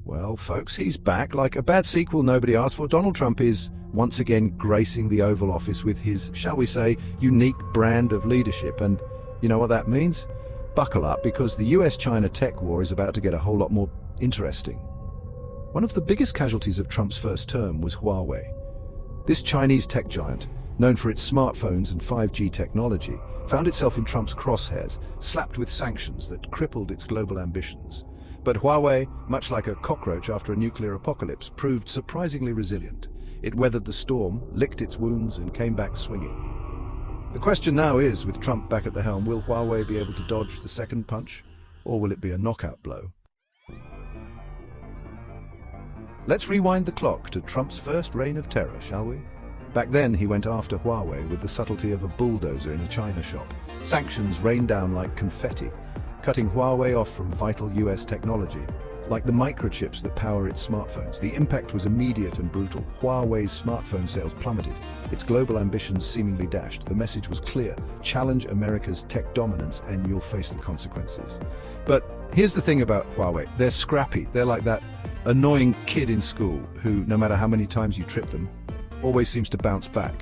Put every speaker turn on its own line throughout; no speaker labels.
Well, folks, he's back like a bad sequel nobody asked for. Donald Trump is once again gracing the Oval Office with his, shall we say, unique brand of leadership. And you know what that means? Buckle up, because the US-China tech war is about to get a whole lot more interesting. One of the biggest casualties of Trump's first term was Huawei. This Chinese tech giant, known for its smartphones and 5G technology, found itself in Trump's crosshairs, slapped with sanctions that crippled its global ambitions. But Huawei, much like a cockroach after a nuclear apocalypse, proved surprisingly resilient. It weathered the storm, licked its wounds, and came back swinging. The question now is, with Trump back at the helm, will Huawei be able to dodge the second punch, or will it be a knockout blow? Let's rewind the clock to Trump's first reign of terror, shall we? Back then, he went after Huawei with the subtlety of a bulldozer in a china shop. Sanctions rained down like confetti, cutting Huawei off from vital US technology, like the microchips that power its smartphones. The impact was immediate and brutal. Huawei's smartphone sales plummeted, its global ambitions seemingly dashed. The message was clear: challenge America's tech dominance and you'll face the consequences. But here's the thing about Huawei: they're scrappy. They're like that annoying kid in school who, no matter how many times you trip them, always seems to bounce back.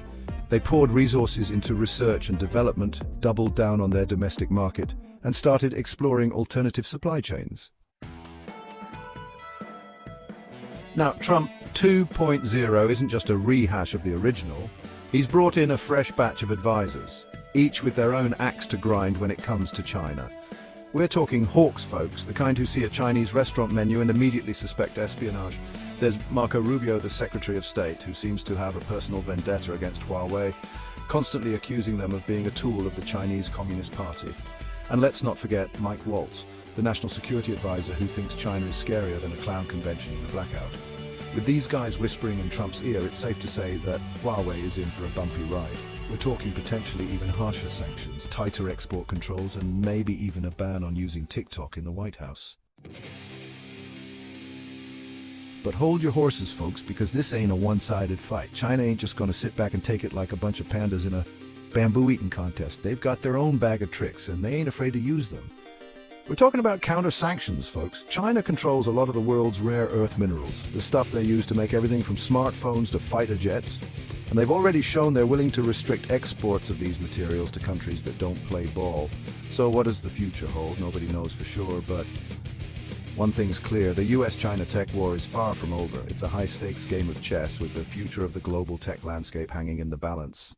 They poured resources into research and development, doubled down on their domestic market, and started exploring alternative supply chains. Now, Trump 2.0 isn't just a rehash of the original. He's brought in a fresh batch of advisors, each with their own axe to grind when it comes to China. We're talking hawks, folks, the kind who see a Chinese restaurant menu and immediately suspect espionage. There's Marco Rubio, the Secretary of State, who seems to have a personal vendetta against Huawei, constantly accusing them of being a tool of the Chinese Communist Party. And let's not forget Mike Waltz, the National Security Advisor, who thinks China is scarier than a clown convention in a blackout. With these guys whispering in Trump's ear, it's safe to say that Huawei is in for a bumpy ride. We're talking potentially even harsher sanctions, tighter export controls, and maybe even a ban on using TikTok in the White House. But hold your horses, folks, because this ain't a one-sided fight. China ain't just gonna sit back and take it like a bunch of pandas in a bamboo eating contest. They've got their own bag of tricks, and they ain't afraid to use them. We're talking about counter-sanctions, folks. China controls a lot of the world's rare earth minerals, the stuff they use to make everything from smartphones to fighter jets. And they've already shown they're willing to restrict exports of these materials to countries that don't play ball. So what does the future hold? Nobody knows for sure, but one thing's clear: the US-China tech war is far from over. It's a high-stakes game of chess with the future of the global tech landscape hanging in the balance.